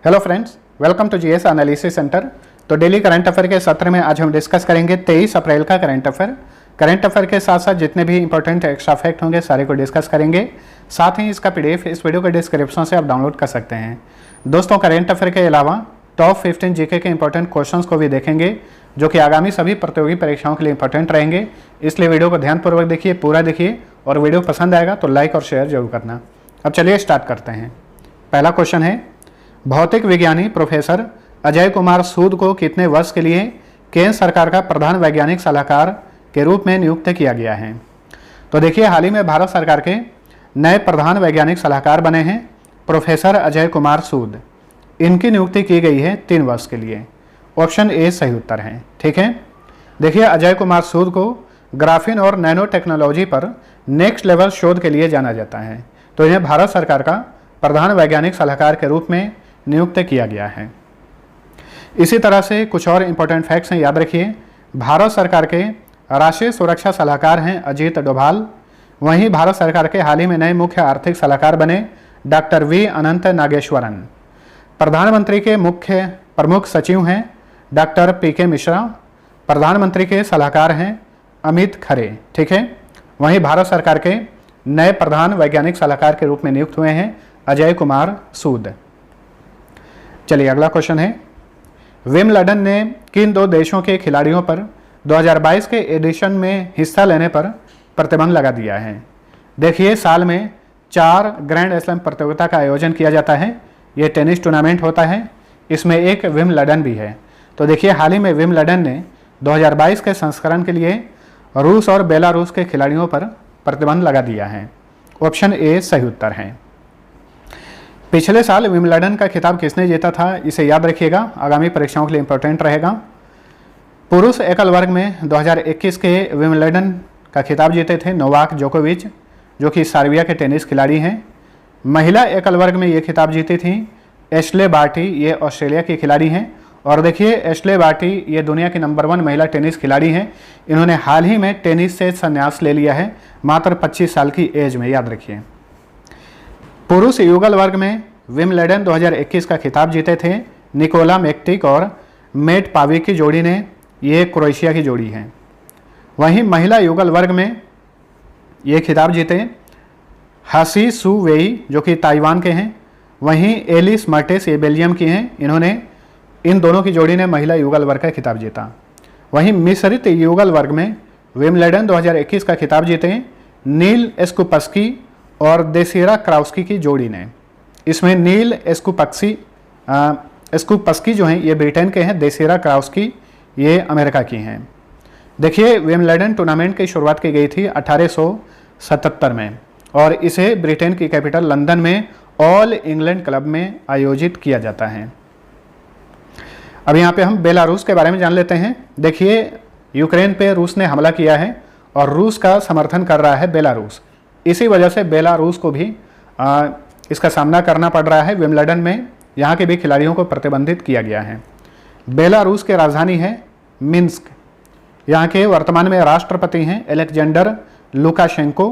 Hello friends, welcome to GS analysis centre. तो daily current affair के सत्र में आज हम डिस्कस करेंगे 23 अप्रैल का करंट अफेयर। करंट अफेयर के साथ साथ जितने भी इंपॉर्टेंट एक्स्ट्रा फैक्ट होंगे सारे को डिस्कस करेंगे। साथ ही इसका पीडीएफ इस वीडियो के डिस्क्रिप्शन से आप डाउनलोड कर सकते हैं। दोस्तों, करंट अफेयर के अलावा टॉप 15 जीके के इंपॉर्टेंट क्वेश्चंस को भी देखेंगे जो कि आगामी सभी प्रतियोगी परीक्षाओं के लिए इंपॉर्टेंट रहेंगे। इसलिए वीडियो को ध्यानपूर्वक देखिए, पूरा देखिए और वीडियो पसंद आएगा तो लाइक और शेयर जरूर करना। अब चलिए स्टार्ट करते हैं। पहला क्वेश्चन है, भौतिक विज्ञानी प्रोफेसर अजय कुमार सूद को कितने वर्ष के लिए केंद्र सरकार का प्रधान वैज्ञानिक सलाहकार के रूप में नियुक्त किया गया है? तो देखिए, हाल ही में भारत सरकार के नए प्रधान वैज्ञानिक सलाहकार बने हैं प्रोफेसर अजय कुमार सूद। इनकी नियुक्ति की गई है 3 वर्ष के लिए। ऑप्शन ए सही उत्तर है। ठीक है, देखिए, अजय कुमार सूद को ग्राफीन और नैनो टेक्नोलॉजी पर नेक्स्ट लेवल शोध के लिए जाना जाता है, तो इन्हें भारत सरकार का प्रधान वैज्ञानिक सलाहकार के रूप में नियुक्त किया गया है। इसी तरह से कुछ और इंपॉर्टेंट फैक्ट्स हैं, याद रखिए। भारत सरकार के राष्ट्रीय सुरक्षा सलाहकार हैं अजीत डोभाल। वहीं भारत सरकार के हाल ही में नए मुख्य आर्थिक सलाहकार बने डॉक्टर वी अनंत नागेश्वरन। प्रधानमंत्री के मुख्य प्रमुख सचिव हैं डॉक्टर पीके मिश्रा। प्रधानमंत्री के सलाहकार हैं अमित खरे। ठीक है, वहीं भारत सरकार के नए प्रधान वैज्ञानिक सलाहकार के रूप में नियुक्त हुए हैं अजय कुमार सूद। चलिए अगला क्वेश्चन है, विम्बलडन ने किन 2 देशों के खिलाड़ियों पर 2022 के एडिशन में हिस्सा लेने पर प्रतिबंध लगा दिया है? देखिए, साल में 4 ग्रैंड स्लैम प्रतियोगिता का आयोजन किया जाता है। ये टेनिस टूर्नामेंट होता है, इसमें एक विम्बलडन भी है। तो देखिए, हाल ही में विम्बलडन ने 2022 के संस्करण के लिए रूस और बेलारूस के खिलाड़ियों पर प्रतिबंध लगा दिया है। ऑप्शन ए सही उत्तर है। पिछले साल विम्बलडन का खिताब किसने जीता था, इसे याद रखिएगा, आगामी परीक्षाओं के लिए इंपॉर्टेंट रहेगा। पुरुष एकल वर्ग में 2021 के विम्बलडन का खिताब जीते थे नोवाक जोकोविच, जो कि सर्बिया के टेनिस खिलाड़ी हैं। महिला एकल वर्ग में ये खिताब जीती थी एश्ले बार्टी, ये ऑस्ट्रेलिया की खिलाड़ी हैं। और देखिए, एश्ले बार्टी ये दुनिया की नंबर 1 महिला टेनिस खिलाड़ी हैं। इन्होंने हाल ही में टेनिस से संन्यास ले लिया है, मात्र 25 साल की एज में, याद रखिए। पुरुष युगल वर्ग में विम्बलडन 2021 का खिताब जीते थे निकोला मेक्टिक और मेट पाविक की जोड़ी ने, ये क्रोएशिया की जोड़ी है। वहीं महिला युगल वर्ग में ये खिताब जीते हसी सू वेई, जो कि ताइवान के हैं। वहीं एलिस मर्टेस, ये बेल्जियम की हैं। इन्होंने, इन दोनों की जोड़ी ने महिला युगल वर्ग का खिताब जीता। वहीं मिश्रित युगल वर्ग में विम्बलडन 2021 का खिताब जीते नील एस्कुपस्की और देसिरा क्राउस्की की जोड़ी ने। इसमें नील एस्कुपस्की जो हैं ये ब्रिटेन के हैं, देसिरा क्राउस्की ये अमेरिका की हैं। देखिए, विम्बलडन टूर्नामेंट की शुरुआत की गई थी 1877 में और इसे ब्रिटेन की कैपिटल लंदन में ऑल इंग्लैंड क्लब में आयोजित किया जाता है। अब यहाँ पे हम बेलारूस के बारे में जान लेते हैं। देखिए, यूक्रेन पे रूस ने हमला किया है और रूस का समर्थन कर रहा है बेलारूस। इसी वजह से बेलारूस को भी इसका सामना करना पड़ रहा है। विम्बलडन में यहाँ के भी खिलाड़ियों को प्रतिबंधित किया गया है। बेलारूस की राजधानी है मिन्स्क। यहाँ के वर्तमान में राष्ट्रपति हैं एलेक्जेंडर लुकाशेंको।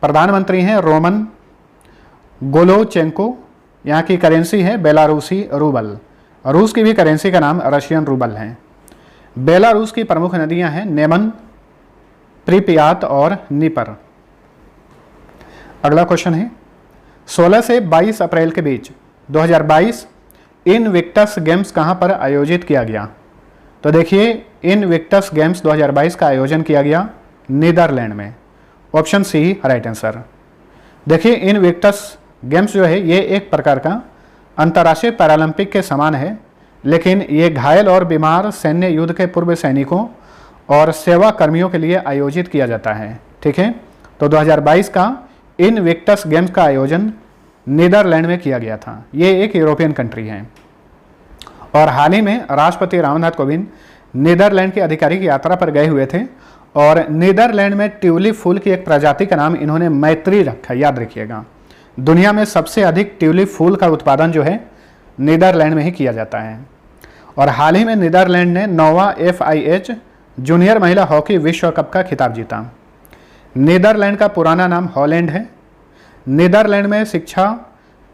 प्रधानमंत्री हैं रोमन गोलोचेंको। यहाँ की करेंसी है बेलारूसी रूबल। रूस की भी करेंसी का नाम रशियन रूबल है। बेलारूस की प्रमुख नदियाँ हैं नेमन, प्रिपियात और नीपर। अगला क्वेश्चन है, 16 से 22 अप्रैल के बीच 2022 इनविक्टस गेम्स कहां पर आयोजित किया गया? तो देखिए, इनविक्टस गेम्स 2022 का आयोजन किया गया नीदरलैंड में। Option C right answer. देखिए, इनविक्टस गेम्स जो है ये एक प्रकार का अंतर्राष्ट्रीय पैरालंपिक के समान है, लेकिन ये घायल और बीमार सैन्य युद्ध के पूर्व सैनिकों और सेवा कर्मियों के लिए आयोजित किया जाता है। ठीक है, तो 2022 का इनविक्टस गेम्स का आयोजन नीदरलैंड में किया गया था। ये एक यूरोपियन कंट्री है और हाल ही में राष्ट्रपति रामनाथ कोविंद नीदरलैंड की आधिकारिक यात्रा पर गए हुए थे और नीदरलैंड में ट्यूलिप फूल की एक प्रजाति का नाम इन्होंने मैत्री रखा, याद रखिएगा। दुनिया में सबसे अधिक ट्यूलिप फूल का उत्पादन जो है नीदरलैंड में ही किया जाता है। और हाल ही में नीदरलैंड ने 9वां FIH जूनियर महिला हॉकी विश्व कप का खिताब जीता। नीदरलैंड का पुराना नाम हॉलैंड है। नीदरलैंड में शिक्षा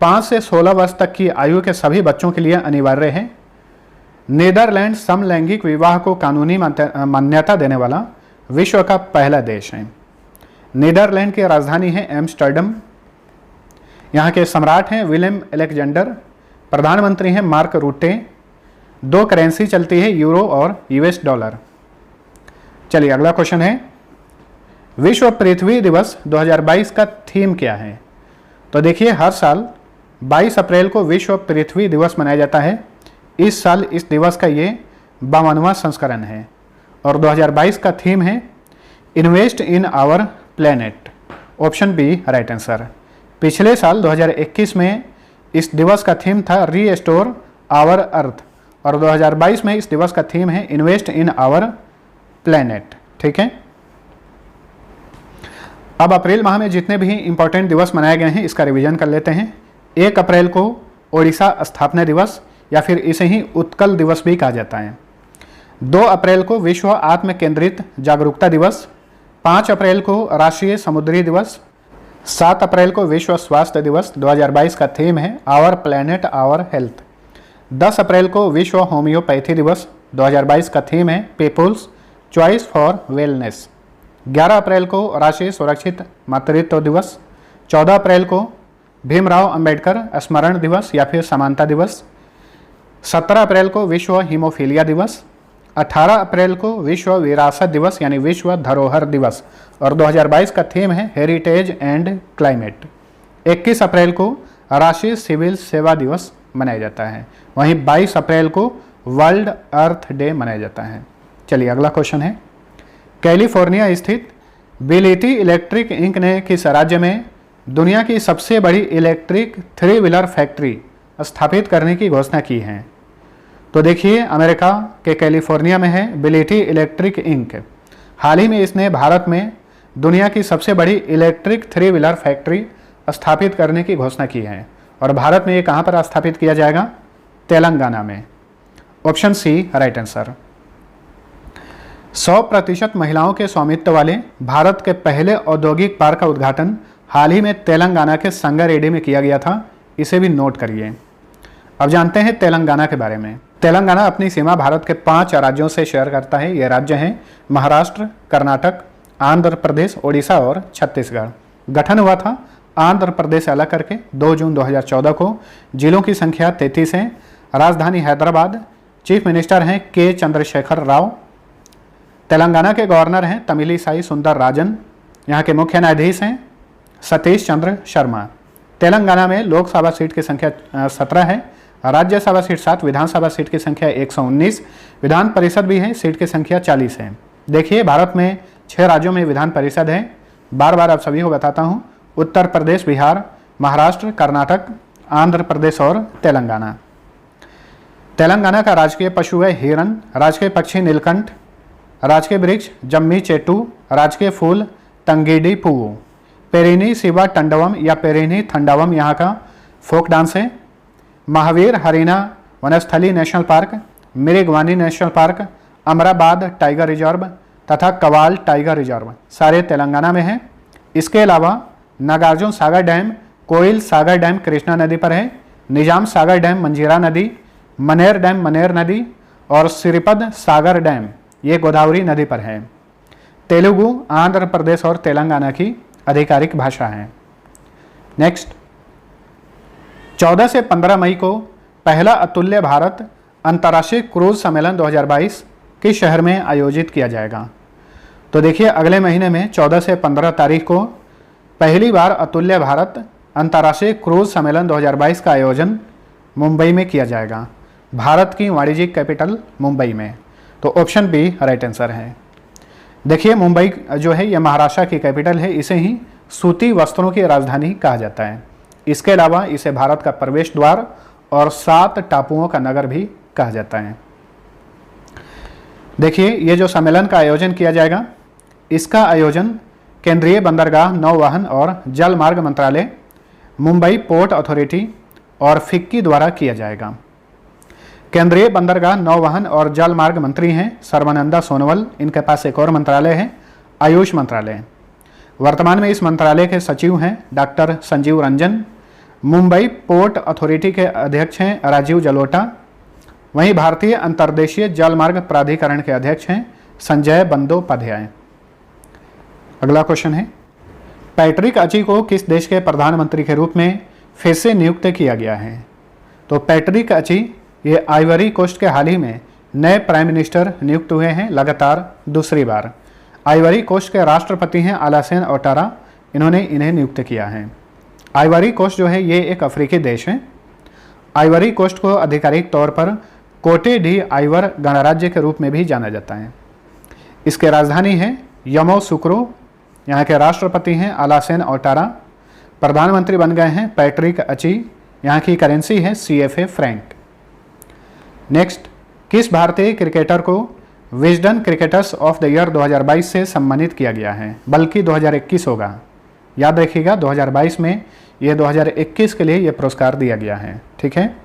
5 से 16 वर्ष तक की आयु के सभी बच्चों के लिए अनिवार्य है। नीदरलैंड समलैंगिक विवाह को कानूनी मान्यता देने वाला विश्व का पहला देश है। नीदरलैंड की राजधानी है एम्स्टर्डम। यहाँ के सम्राट हैं विलियम अलेक्जेंडर। प्रधानमंत्री हैं मार्क रूटे। 2 करेंसी चलती है, यूरो और यूएस डॉलर। चलिए अगला क्वेश्चन है, विश्व पृथ्वी दिवस 2022 का थीम क्या है? तो देखिए, हर साल 22 अप्रैल को विश्व पृथ्वी दिवस मनाया जाता है। इस साल इस दिवस का ये 52वां संस्करण है और 2022 का थीम है invest in our planet. Option B right answer. पिछले साल 2021 में इस दिवस का थीम था रीस्टोर आवर अर्थ और 2022 में इस दिवस का थीम है इन्वेस्ट इन आवर प्लेनेट। ठीक है, अब अप्रैल माह में जितने भी इंपॉर्टेंट दिवस मनाए गए हैं इसका रिवीजन कर लेते हैं। 1 अप्रैल को ओडिशा स्थापना दिवस या फिर इसे ही उत्कल दिवस भी कहा जाता है। 2 अप्रैल को विश्व आत्म केंद्रित जागरूकता दिवस। 5 अप्रैल को राष्ट्रीय समुद्री दिवस। 7 अप्रैल को विश्व स्वास्थ्य दिवस। 2022 का थीम है आवर प्लेनेट आवर हेल्थ। 10 अप्रैल को विश्व होम्योपैथी दिवस। 2022 का थीम है पीपुल्स चॉइस फॉर वेलनेस। 11 अप्रैल को राष्ट्रीय सुरक्षित मातृत्व दिवस। 14 अप्रैल को भीमराव अंबेडकर स्मरण दिवस या फिर समानता दिवस। 17 अप्रैल को विश्व हीमोफीलिया दिवस। 18 अप्रैल को विश्व विरासत दिवस यानी विश्व धरोहर दिवस और 2022 का थीम है हेरिटेज एंड क्लाइमेट। 21 अप्रैल को राष्ट्रीय सिविल सेवा दिवस मनाया जाता है। वहीं 22 अप्रैल को वर्ल्ड अर्थ डे मनाया जाता है। चलिए अगला क्वेश्चन है, कैलिफोर्निया स्थित बिलिटी इलेक्ट्रिक इंक ने किस राज्य में दुनिया की सबसे बड़ी इलेक्ट्रिक 3 व्हीलर फैक्ट्री स्थापित करने की घोषणा की है? तो देखिए, अमेरिका के कैलिफोर्निया में है बिलिटी इलेक्ट्रिक इंक। हाल ही में इसने भारत में दुनिया की सबसे बड़ी इलेक्ट्रिक 3 व्हीलर फैक्ट्री स्थापित करने की घोषणा की है और भारत में ये कहाँ पर स्थापित किया जाएगा? तेलंगाना में। Option C right answer. 100% महिलाओं के स्वामित्व वाले भारत के पहले औद्योगिक पार्क का उद्घाटन हाल ही में तेलंगाना के संगारेड्डी में किया गया था। इसे भी नोट करिए। अब जानते हैं तेलंगाना के बारे में। तेलंगाना अपनी सीमा भारत के 5 राज्यों से शेयर करता है। ये राज्य हैं महाराष्ट्र, कर्नाटक, आंध्र प्रदेश, ओडिशा और छत्तीसगढ़। गठन हुआ था आंध्र प्रदेश से अलग करके 2 जून 2014 को। जिलों की संख्या 33 है। राजधानी हैदराबाद। चीफ मिनिस्टर हैं के चंद्रशेखर राव। तेलंगाना के गवर्नर हैं तमिलिसाई सुंदर राजन। यहाँ के मुख्य न्यायाधीश हैं सतीश चंद्र शर्मा। तेलंगाना में लोकसभा सीट की संख्या 17 है, राज्यसभा सीट 7, विधानसभा सीट की संख्या 119, विधान परिषद भी है, सीट की संख्या 40 है। देखिए, भारत में 6 राज्यों में विधान परिषद है। बार बार आप सभी को बताता हूँ, उत्तर प्रदेश, बिहार, महाराष्ट्र, कर्नाटक, आंध्र प्रदेश और तेलंगाना। तेलंगाना का राजकीय पशु है हिरन, राजकीय पक्षी नीलकंठ, राजकीय वृक्ष जम्मी चेटू, राजकीय फूल तंगीडी पुवू। पेरिनी शिवा टंडवम या पेरिनी थंडवम यहाँ का फोक डांस है। Mahavir Harina Vanasthali national park, Mrugavani national park, Amrabad tiger reserve तथा कवाल टाइगर रिजर्व सारे तेलंगाना में हैं। इसके अलावा नागार्जुन सागर डैम, कोयल सागर डैम कृष्णा नदी पर है, निजाम सागर डैम मंजीरा नदी, मनेर डैम मनेर नदी और सिरिपद सागर डैम ये गोदावरी नदी पर है। तेलुगु आंध्र प्रदेश और तेलंगाना की आधिकारिक भाषा है। नेक्स्ट, 14 से 15 मई को पहला अतुल्य भारत अंतर्राष्ट्रीय क्रूज सम्मेलन 2022 किस शहर में आयोजित किया जाएगा? तो देखिए, अगले महीने में 14 से 15 तारीख को पहली बार अतुल्य भारत अंतर्राष्ट्रीय क्रूज सम्मेलन 2022 का आयोजन मुंबई में किया जाएगा। भारत की वाणिज्यिक कैपिटल मुंबई में। तो ऑप्शन बी राइट आंसर है। देखिए, मुंबई जो है यह महाराष्ट्र की कैपिटल है। इसे ही सूती वस्त्रों की राजधानी कहा जाता है। इसके अलावा इसे भारत का प्रवेश द्वार और 7 टापुओं का नगर भी कहा जाता है। देखिए, ये जो सम्मेलन का आयोजन किया जाएगा, इसका आयोजन केंद्रीय बंदरगाह, नौवहन और जल मार्ग मंत्रालय, मुंबई पोर्ट अथॉरिटी और फिक्की द्वारा किया जाएगा। केंद्रीय बंदरगाह, नौवहन और जल मार्ग मंत्री हैं सर्बानंद सोनोवाल। इनके पास एक और मंत्रालय है, आयुष मंत्रालय। वर्तमान में इस मंत्रालय के सचिव हैं doctor Sanjeev Ranjan. Mumbai port authority के अध्यक्ष हैं राजीव जलोटा। वहीं भारतीय अंतर्देशीय जलमार्ग प्राधिकरण के अध्यक्ष हैं संजय बंदोपाध्याय। अगला क्वेश्चन है, पैट्रिक अची को किस देश के प्रधानमंत्री के रूप में फिर से नियुक्त किया गया है? तो पैट्रिक अची ये आइवरी कोस्ट के हाल ही में नए प्राइम मिनिस्टर नियुक्त हुए हैं, लगातार दूसरी बार। आइवरी कोस्ट के राष्ट्रपति हैं अलासेन ओटारा, इन्होंने इन्हें नियुक्त किया है। आइवरी कोस्ट जो है ये एक अफ्रीकी देश है। आइवरी कोस्ट को आधिकारिक तौर पर कोटे डी आइवर गणराज्य के रूप में भी जाना जाता है। इसकी राजधानी है यमोसुक्रो। यहाँ के राष्ट्रपति हैं अलासेन ओटारा। प्रधानमंत्री बन गए हैं पैट्रिक अची। यहाँ की करेंसी है CFA फ्रैंक। नेक्स्ट, किस भारतीय क्रिकेटर को Wisden cricketers of the year 2022 से सम्मानित किया गया है? बल्कि 2021 होगा, याद रखिएगा 2022 में, ये 2021 के लिए ये पुरस्कार दिया गया है। ठीक है,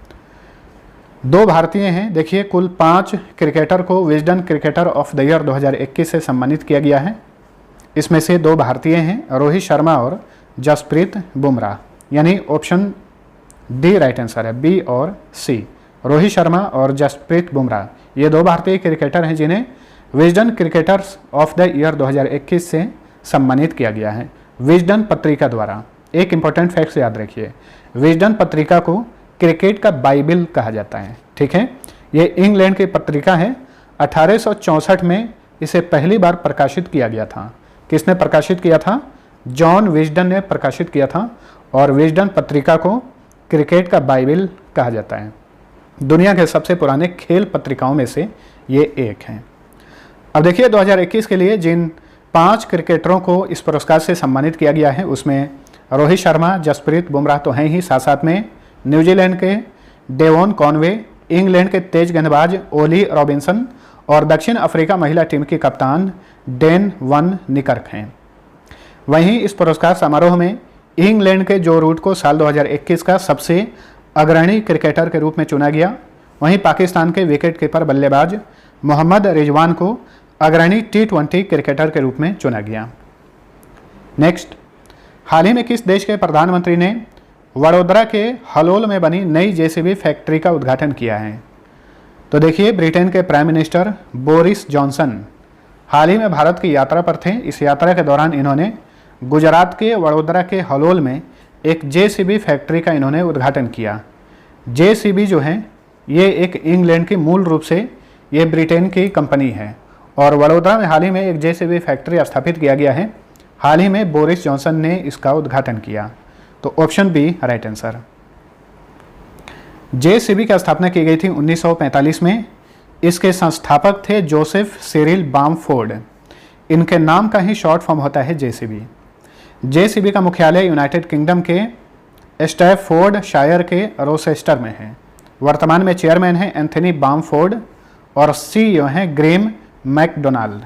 2 भारतीय हैं। देखिए, कुल 5 क्रिकेटर को Wisden cricketer of the year 2021 से सम्मानित किया गया है। इसमें से 2 भारतीय हैं, रोहित शर्मा और जसप्रीत बुमराह। यानी ऑप्शन डी राइट आंसर है, बी और सी। रोहित शर्मा और जसप्रीत बुमराह ये 2 भारतीय क्रिकेटर हैं जिन्हें Wisden cricketers of the year 2021 से सम्मानित किया गया है विजडन पत्रिका द्वारा। एक इंपॉर्टेंट फैक्ट याद रखिए, विजडन पत्रिका को क्रिकेट का बाइबल कहा जाता है। ठीक है, ये इंग्लैंड की पत्रिका है। 1864 में इसे पहली बार प्रकाशित किया गया था। किसने प्रकाशित किया था? जॉन विजडन ने प्रकाशित किया था। और विजडन पत्रिका को क्रिकेट का बाइबल कहा जाता है। दुनिया के सबसे पुराने खेल पत्रिकाओं में से ये एक है। अब देखिए 2021 के लिए जिन 5 क्रिकेटरों को इस पुरस्कार से सम्मानित किया गया है उसमें रोहित शर्मा, जसप्रीत बुमराह तो हैं ही, साथ साथ में न्यूजीलैंड के डेवॉन कॉनवे, इंग्लैंड के तेज गेंदबाज ओली रॉबिन्सन और दक्षिण अफ्रीका महिला टीम की कप्तान डेन वन निकर्क हैं। वहीं इस पुरस्कार समारोह में इंग्लैंड के जो रूट को साल 2021 का सबसे अग्रणी क्रिकेटर के रूप में चुना गया। वहीं पाकिस्तान के विकेट कीपर बल्लेबाज मोहम्मद रिजवान को अग्रणी T20 क्रिकेटर के रूप में चुना गया। नेक्स्ट, हाल ही में किस देश के प्रधानमंत्री ने वडोदरा के हलोल में बनी नई JCB फैक्ट्री का उद्घाटन किया है? तो देखिए, ब्रिटेन के प्राइम मिनिस्टर बोरिस जॉनसन हाल ही में भारत की यात्रा पर थे। इस यात्रा के दौरान इन्होंने गुजरात के वडोदरा के हलोल में एक JCB फैक्ट्री का इन्होंने उद्घाटन किया। JCB जो है ये एक इंग्लैंड की मूल रूप से ये ब्रिटेन की कंपनी है और वडोदरा में हाल ही में एक JCB फैक्ट्री स्थापित किया गया है। हाल ही में बोरिस जॉनसन ने इसका उद्घाटन किया। तो option B right answer. JCB की स्थापना की गई थी 1945 में। इसके संस्थापक थे जोसेफ सिरिल बामफोर्ड। इनके नाम का ही शॉर्ट फॉर्म होता है JCB। JCB का मुख्यालय यूनाइटेड किंगडम के स्टैफोर्ड शायर के रोसेस्टर में है। वर्तमान में चेयरमैन है एंथनी बामफोर्ड और CEO हैं ग्रेम मैकडोनाल्ड।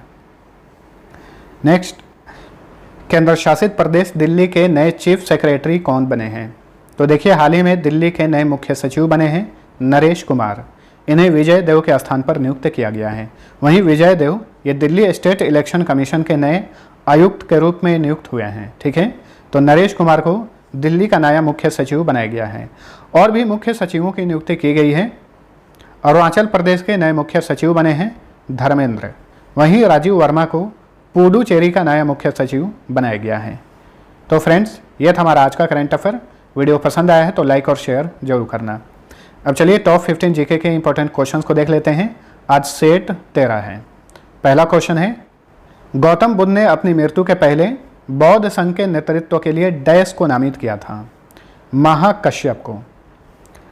नेक्स्ट, केंद्र शासित प्रदेश दिल्ली के नए चीफ सेक्रेटरी कौन बने हैं? तो देखिए, हाल ही में दिल्ली के नए मुख्य सचिव बने हैं नरेश कुमार। इन्हें विजय देव के स्थान पर नियुक्त किया गया है। वहीं विजय देव ये दिल्ली स्टेट इलेक्शन कमीशन के नए आयुक्त के रूप में नियुक्त हुए हैं। ठीक है, तो नरेश कुमार को दिल्ली का नया मुख्य सचिव बनाया गया है। और भी मुख्य सचिवों की नियुक्ति की गई है। अरुणाचल प्रदेश के नए मुख्य सचिव बने हैं धर्मेंद्र। वहीं राजीव वर्मा को पुडुचेरी का नया मुख्य सचिव बनाया गया है। तो फ्रेंड्स, ये था हमारा आज का करंट अफेयर। वीडियो पसंद आया है तो लाइक और शेयर जरूर करना। अब चलिए टॉप 15 जीके के इंपॉर्टेंट क्वेश्चंस को देख लेते हैं। आज सेट 13 है। पहला क्वेश्चन है, गौतम बुद्ध ने अपनी मृत्यु के पहले बौद्ध संघ के नेतृत्व के लिए डैश को नामित किया था? महाकश्यप को।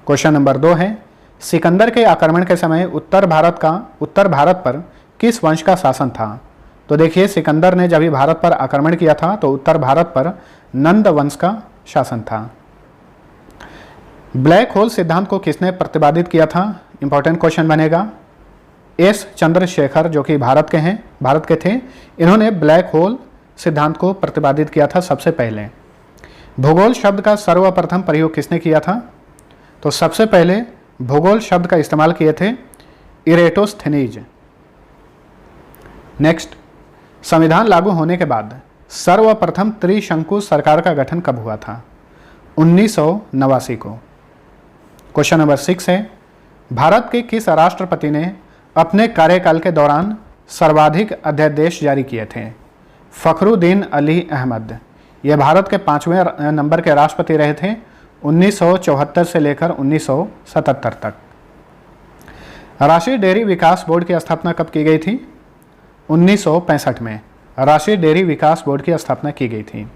क्वेश्चन नंबर 2 है, सिकंदर के आक्रमण के समय उत्तर भारत पर किस वंश का शासन था? तो देखिए, सिकंदर ने जब भारत पर आक्रमण किया था तो उत्तर भारत पर नंद वंश का शासन था। ब्लैक होल सिद्धांत को किसने प्रतिपादित किया था? इंपॉर्टेंट क्वेश्चन बनेगा। एस चंद्रशेखर जो कि भारत के थे। इन्होंने ब्लैक होल सिद्धांत को प्रतिपादित किया था सबसे पहले। भूगोल शब्द का सर्वप्रथम प्रयोग किसने किया था? तो सबसे पहले भूगोल शब्द का इस्तेमाल किए थे इरेटोस्थेनीज। नेक्स्ट, संविधान लागू होने के बाद सर्वप्रथम त्रिशंकु सरकार का गठन कब हुआ था? 1989 को। क्वेश्चन नंबर 6 है, भारत के किस राष्ट्रपति ने अपने कार्यकाल के दौरान सर्वाधिक अध्यादेश जारी किए थे? फखरुद्दीन अली अहमद। ये भारत के 5वें नंबर के राष्ट्रपति रहे थे 1974 से लेकर 1977 तक। राष्ट्रीय डेयरी विकास बोर्ड की स्थापना कब की गई थी? 1965 में राष्ट्रीय डेयरी विकास बोर्ड की स्थापना की गई थी।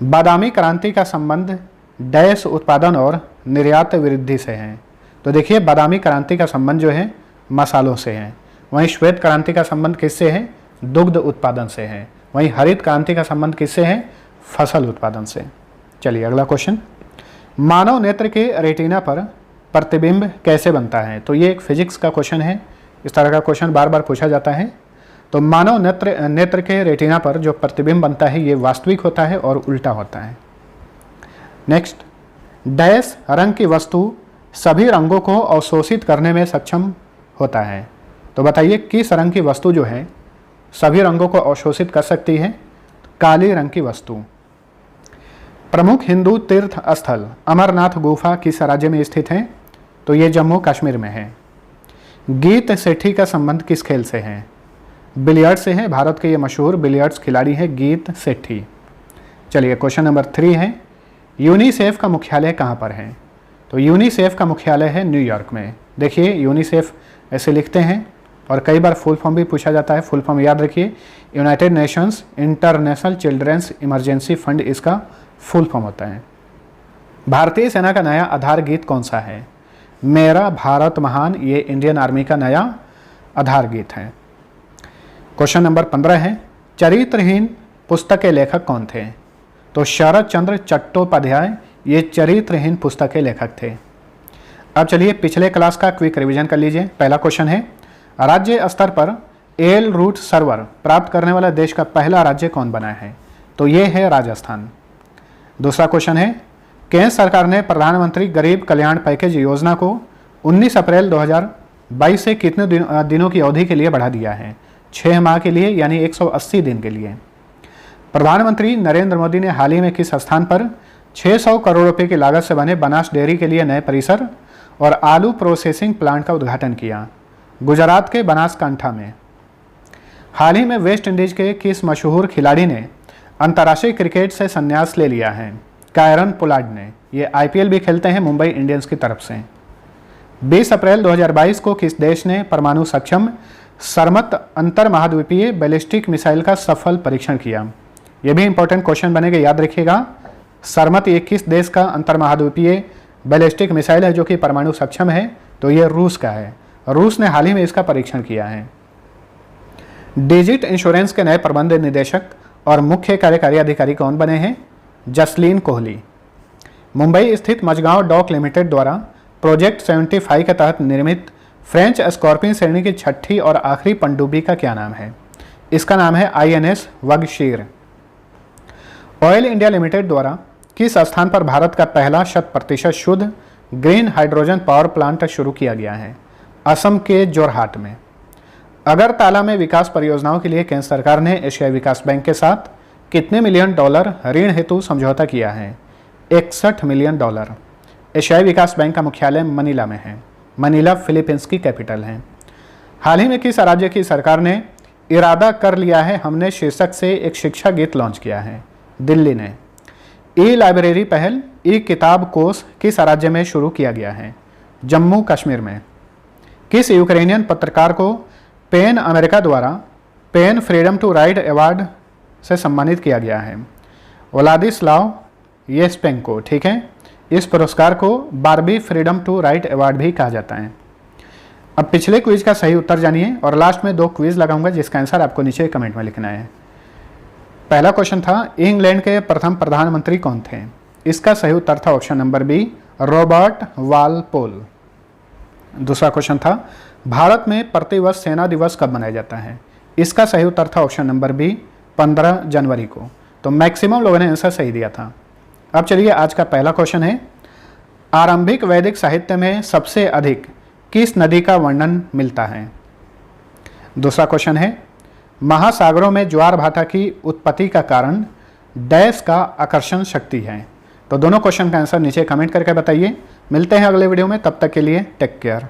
बादामी क्रांति का संबंध डैश उत्पादन और निर्यात वृद्धि से है। तो देखिए, बादामी क्रांति का संबंध जो है मसालों से है। वहीं श्वेत क्रांति का संबंध किससे है? दुग्ध उत्पादन से है। वहीं हरित क्रांति का संबंध किससे है? फसल उत्पादन से। चलिए अगला क्वेश्चन, मानव नेत्र के रेटिना पर प्रतिबिंब कैसे बनता है? तो ये एक फिजिक्स का क्वेश्चन है। इस तरह का क्वेश्चन बार बार पूछा जाता है। तो मानव नेत्र के रेटिना पर जो प्रतिबिंब बनता है ये वास्तविक होता है और उल्टा होता है। नेक्स्ट, डैश रंग की वस्तु सभी रंगों को अवशोषित करने में सक्षम होता है। तो बताइए किस रंग की वस्तु जो है सभी रंगों को अवशोषित कर सकती है? काली रंग की वस्तु। प्रमुख हिंदू तीर्थ स्थल अमरनाथ गुफा किस राज्य में स्थित है? तो ये जम्मू कश्मीर में है। गीत सेठी का संबंध किस खेल से है? बिलियर्ड्स से है। भारत के ये मशहूर बिलियर्ड्स खिलाड़ी हैं गीत सेठी। चलिए क्वेश्चन नंबर 3 है, यूनिसेफ का मुख्यालय कहाँ पर है? तो यूनिसेफ का मुख्यालय है न्यूयॉर्क में। देखिए यूनिसेफ ऐसे लिखते हैं और कई बार फुल फॉर्म भी पूछा जाता है। फुल फॉर्म याद रखिए, United Nations International Children's Emergency Fund इसका फुल फॉर्म होता है। भारतीय सेना का नया आधार गीत कौन सा है? मेरा भारत महान, ये इंडियन आर्मी का नया आधार गीत है। क्वेश्चन नंबर 15 है, चरित्रहीन पुस्तक के लेखक कौन थे? तो शरद चंद्र चट्टोपाध्याय ये चरित्रहीन पुस्तक के लेखक थे। अब चलिए पिछले क्लास का क्विक रिवीजन कर लीजिए। पहला क्वेश्चन है, राज्य स्तर पर एल रूट सर्वर प्राप्त करने वाला देश का पहला राज्य कौन बना है? तो ये है राजस्थान। दूसरा क्वेश्चन है, केंद्र सरकार ने प्रधानमंत्री गरीब कल्याण पैकेज योजना को 19 अप्रैल 2022 से कितने दिनों की अवधि के लिए बढ़ा दिया है? 6 माह के लिए, यानी 180 दिन के लिए। प्रधानमंत्री नरेंद्र मोदी ने हाल ही में किस स्थान पर 600 करोड़ रुपए की लागत से बने बनास डेयरी के लिए नए परिसर और आलू प्रोसेसिंग प्लांट का उद्घाटन किया? गुजरात के बनासकांठा में। हाल ही में वेस्ट इंडीज के किस मशहूर खिलाड़ी ने अंतर्राष्ट्रीय क्रिकेट से संन्यास ले लिया है? कायरन पोलार्ड ने। ये आईपीएल भी खेलते हैं मुंबई इंडियंस की तरफ से। 20 अप्रैल 2022 को किस देश ने परमाणु सक्षम सरमत अंतर महाद्वीपीय बैलिस्टिक मिसाइल का सफल परीक्षण किया? यह भी इंपॉर्टेंट क्वेश्चन बनेगा, याद रखिएगा। सरमत ये किस देश का अंतर महाद्वीपीय बैलिस्टिक मिसाइल है जो कि परमाणु सक्षम है? तो ये रूस का है। रूस ने हाल ही में इसका परीक्षण किया है। डिजिट इंश्योरेंस के नए प्रबंध निदेशक और मुख्य कार्यकारी अधिकारी कौन बने हैं? जसलीन कोहली। मुंबई स्थित मझगांव डॉक लिमिटेड द्वारा प्रोजेक्ट 75 के तहत निर्मित फ्रेंच स्कॉर्पियन श्रेणी की छठी और आखिरी पनडुब्बी का क्या नाम है? इसका नाम है INS वगशीर। ऑयल इंडिया लिमिटेड द्वारा किस स्थान पर भारत का पहला 100% शुद्ध ग्रीन हाइड्रोजन पावर प्लांट शुरू किया गया है? असम के जोरहाट में। अगरतला में विकास परियोजनाओं के लिए केंद्र सरकार ने एशियाई विकास बैंक के साथ कितने मिलियन डॉलर ऋण हेतु समझौता किया है? 61 मिलियन डॉलर। एशियाई विकास बैंक का मुख्यालय मनीला में है। मनीला फिलीपींस की कैपिटल है। हाल ही में किस राज्य की सरकार ने इरादा कर लिया है हमने शीर्षक से एक शिक्षा गीत लॉन्च किया है? दिल्ली ने। ई लाइब्रेरी पहल ई किताब कोष किस राज्य में शुरू किया गया है? जम्मू कश्मीर में। किस यूक्रेनियन पत्रकार को पेन अमेरिका द्वारा PEN Freedom to Write Award से सम्मानित किया गया है? Vladyslav Yesypenko. ठीक है, इस पुरस्कार को Barbey Freedom to Write Award भी कहा जाता है। अब पिछले क्विज का सही उत्तर जानिए और लास्ट में 2 क्विज लगाऊंगा जिसका आंसर आपको नीचे कमेंट में लिखना है। पहला क्वेश्चन था, इंग्लैंड के प्रथम प्रधानमंत्री कौन थे? इसका सही उत्तर था option number B, Robert Walpole. दूसरा क्वेश्चन था, भारत में प्रतिवर्ष सेना दिवस कब मनाया जाता है? इसका सही उत्तर था ऑप्शन नंबर बी, 15 जनवरी को। तो मैक्सिमम लोगों ने आंसर सही दिया था। अब चलिए आज का पहला क्वेश्चन है, आरंभिक वैदिक साहित्य में सबसे अधिक किस नदी का वर्णन मिलता है? दूसरा क्वेश्चन है, महासागरों में ज्वार भाटा की उत्पत्ति का कारण डैश का आकर्षण शक्ति है? तो दोनों क्वेश्चन का आंसर नीचे कमेंट करके बताइए। मिलते हैं अगले वीडियो में, तब तक के लिए टेक केयर।